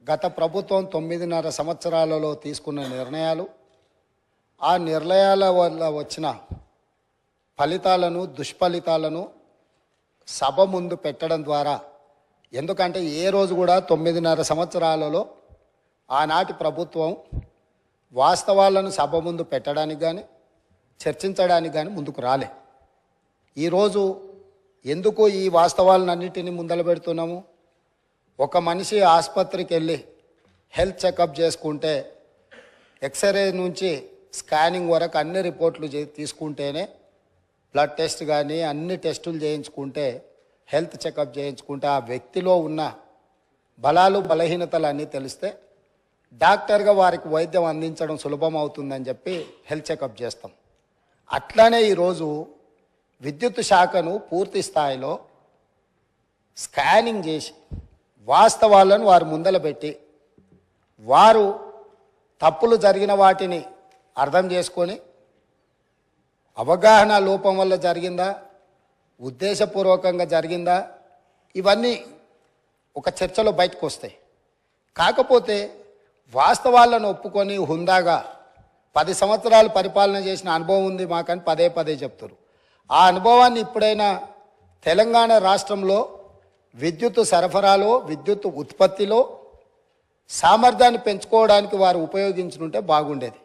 గత ప్రభుత్వం 9.5 సంవత్సరాలలో తీసుకున్న నిర్ణయాలు, ఆ నిర్ణయాల వల్ల వచ్చిన ఫలితాలను, దుష్ఫలితాలను సభ ముందు పెట్టడం ద్వారా, ఎందుకంటే ఏ రోజు కూడా 9.5 సంవత్సరాలలో ఆనాటి ప్రభుత్వం వాస్తవాలను సభ ముందు పెట్టడానికి కానీ చర్చించడానికి కానీ ముందుకు రాలే. ఈరోజు ఎందుకు ఈ వాస్తవాలన్నింటినీ ముందల పెడుతున్నాము? ఒక మనిషి ఆసుపత్రికి వెళ్ళి హెల్త్ చెకప్ చేసుకుంటే, ఎక్స్రే నుంచి స్కానింగ్ వరకు అన్ని రిపోర్ట్లు తీసుకుంటేనే, బ్లడ్ టెస్ట్ కానీ అన్ని టెస్టులు చేయించుకుంటే, హెల్త్ చెకప్ చేయించుకుంటే ఆ వ్యక్తిలో ఉన్న బలాలు బలహీనతలు అన్నీ తెలిస్తే డాక్టర్గా వారికి వైద్యం అందించడం సులభం అవుతుందని చెప్పి హెల్త్ చెకప్ చేస్తాం. అట్లానే ఈరోజు విద్యుత్ శాఖను పూర్తి స్థాయిలో స్కానింగ్ చేసి వాస్తవాలను వారు ముందల పెట్టి, వారు తప్పులు జరిగిన వాటిని అర్థం చేసుకొని, అవగాహన లోపం వల్ల జరిగిందా, ఉద్దేశపూర్వకంగా జరిగిందా, ఇవన్నీ ఒక చర్చలో బయటకు వస్తాయి. కాకపోతే వాస్తవాలను ఒప్పుకొని హుందాగా 10 సంవత్సరాలు పరిపాలన చేసిన అనుభవం ఉంది మాకని పదే పదే చెప్తారు. ఆ అనుభవాన్ని ఇప్పుడైనా తెలంగాణ రాష్ట్రంలో విద్యుత్ సరఫరాలో, విద్యుత్ ఉత్పత్తిలో సామర్థ్యాన్ని పెంచుకోవడానికి వారు ఉపయోగించుకుంటే బాగుండేది.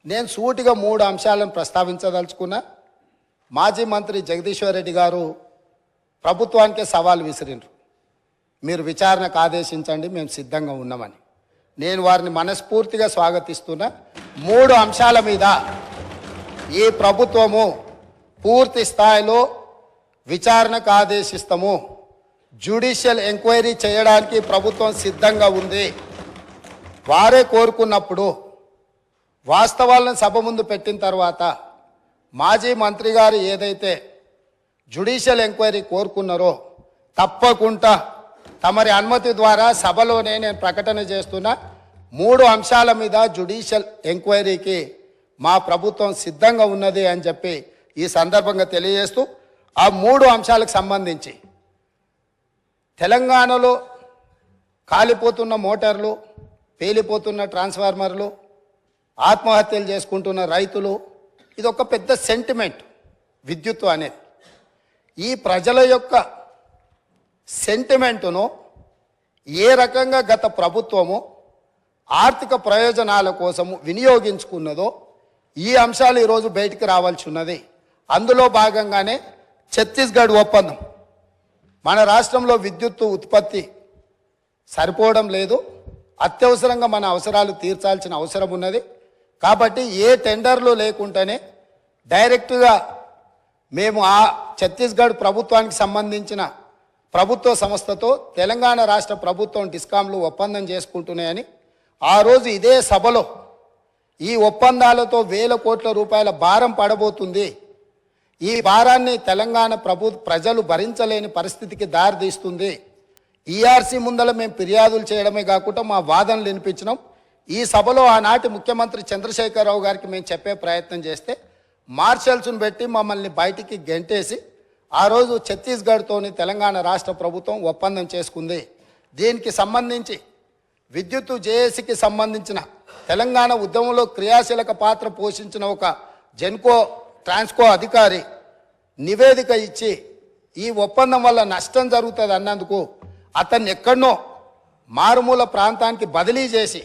నేను సూటిగా 3 అంశాలను ప్రస్తావించదలుచుకున్నా. మాజీ మంత్రి జగదీశ్వర్ రెడ్డి గారు ప్రభుత్వానికే సవాల్ విసిరిండ్రు, మీరు విచారణకు ఆదేశించండి, మేము సిద్ధంగా ఉన్నామని. నేను వారిని మనస్ఫూర్తిగా స్వాగతిస్తున్నా. 3 అంశాల మీద ఈ ప్రభుత్వము పూర్తి స్థాయిలో విచారణకు ఆదేశిస్తాము, జ్యుడిషియల్ ఎంక్వైరీ చేయడానికి ప్రభుత్వం సిద్ధంగా ఉంది. వారే కోరుకున్నప్పుడు వాస్తవాలను సభ ముందు పెట్టిన తర్వాత మాజీ మంత్రి గారు ఏదైతే జ్యుడిషియల్ ఎంక్వైరీ కోరుకున్నారో తప్పకుండా తమరి అనుమతి ద్వారా సభలోనే నేను ప్రకటన చేస్తున్నా. 3 అంశాల మీద జ్యుడిషియల్ ఎంక్వైరీకి మా ప్రభుత్వం సిద్ధంగా ఉన్నది అని చెప్పి ఈ సందర్భంగా తెలియజేస్తూ, ఆ 3 అంశాలకు సంబంధించి తెలంగాణలో కాలిపోతున్న మోటార్లు, పేలిపోతున్న ట్రాన్స్ఫార్మర్లు, ఆత్మహత్యలు చేసుకుంటున్న రైతులు, ఇది ఒక పెద్ద సెంటిమెంట్ విద్యుత్తు అనేది. ఈ ప్రజల యొక్క సెంటిమెంటును ఏ రకంగా గత ప్రభుత్వము ఆర్థిక ప్రయోజనాల కోసము వినియోగించుకున్నదో ఈ అంశాలు ఈరోజు బయటికి రావాల్సి ఉన్నది. అందులో భాగంగానే ఛత్తీస్గఢ్ ఒప్పందం. మన రాష్ట్రంలో విద్యుత్తు ఉత్పత్తి సరిపోవడం లేదు, అత్యవసరంగా మన అవసరాలు తీర్చాల్సిన అవసరం ఉన్నది. కాబట్టి ఏ టెండర్లు లేకుండానే డైరెక్ట్గా మేము ఆ ఛత్తీస్గఢ్ ప్రభుత్వానికి సంబంధించిన ప్రభుత్వ సంస్థతో తెలంగాణ రాష్ట్ర ప్రభుత్వం డిస్కాంలు ఒప్పందం చేసుకుంటున్నాయని ఆ రోజు ఇదే సభలో ఈ ఒప్పందాలతో వేల కోట్ల రూపాయల భారం పడబోతుంది, ఈ భారాన్ని తెలంగాణ ప్రజలు భరించలేని పరిస్థితికి దారితీస్తుంది, ఈఆర్సీ ముందల మేము ఫిర్యాదులు చేయడమే కాకుండా మా వాదనలు వినిపించినాం. ఈ సభలో ఆనాటి ముఖ్యమంత్రి చంద్రశేఖరరావు గారికి మేము చెప్పే ప్రయత్నం చేస్తే మార్షల్స్ను పెట్టి మమ్మల్ని బయటికి గెంటేసి ఆ రోజు ఛత్తీస్గఢ్తోని తెలంగాణ రాష్ట్ర ప్రభుత్వం ఒప్పందం చేసుకుంది. దీనికి సంబంధించి విద్యుత్తు జేఏసీకి సంబంధించిన తెలంగాణ ఉద్యమంలో క్రియాశీలక పాత్ర పోషించిన ఒక జెన్కో ట్రాన్స్కో అధికారి నివేదిక ఇచ్చి ఈ ఒప్పందం వల్ల నష్టం జరుగుతుంది అన్నందుకు అతన్ని ఎక్కడనో మారుమూల ప్రాంతానికి బదిలీ చేసి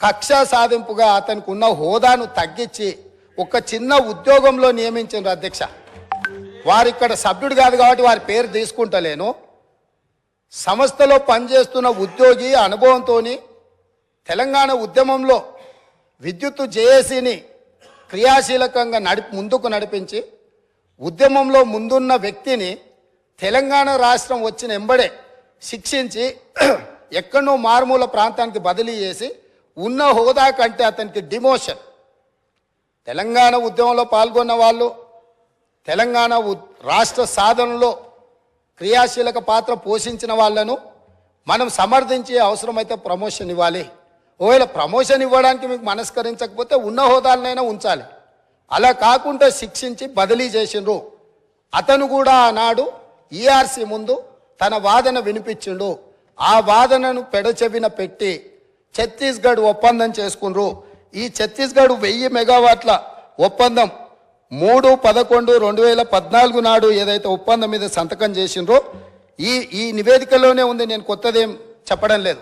కక్ష సాధింపుగా అతనికి ఉన్న హోదాను తగ్గించి ఒక చిన్న ఉద్యోగంలో నియమించారు అధ్యక్ష. వారు ఇక్కడ సభ్యుడు కాదు కాబట్టి వారి పేరు తీసుకుంటలేను. సంస్థలో పనిచేస్తున్న ఉద్యోగి అనుభవంతో తెలంగాణ ఉద్యమంలో విద్యుత్తు జేఏసీని క్రియాశీలకంగా ముందుకు నడిపించి ఉద్యమంలో ముందున్న వ్యక్తిని తెలంగాణ రాష్ట్రం వచ్చిన ఎంబడే శిక్షించి ఎక్కడో మారుమూల ప్రాంతానికి బదిలీ చేసి ఉన్న హోదా కంటే అతనికి డిమోషన్. తెలంగాణ ఉద్యమంలో పాల్గొన్న వాళ్ళు, తెలంగాణ రాష్ట్ర సాధనలో క్రియాశీలక పాత్ర పోషించిన వాళ్ళను మనం సమర్థించి అవసరమైతే ప్రమోషన్ ఇవ్వాలి. ఒకవేళ ప్రమోషన్ ఇవ్వడానికి మీకు మనస్కరించకపోతే ఉన్న హోదాలనైనా ఉంచాలి. అలా కాకుండా శిక్షించి బదిలీ చేసిండ్రు. అతను కూడా ఆనాడు ఈఆర్సీ ముందు తన వాదన వినిపించిండు. ఆ వాదనను పెడచెవిన పెట్టి ఛత్తీస్గఢ్ ఒప్పందం చేసుకున్నారు. ఈ ఛత్తీస్గఢ్ 1000 మెగావాట్ల ఒప్పందం 3/11/2014 నాడు ఏదైతే ఒప్పందం మీద సంతకం చేసిండ్రో ఈ నివేదికలోనే ఉంది, నేను కొత్తదేం చెప్పడం లేదు.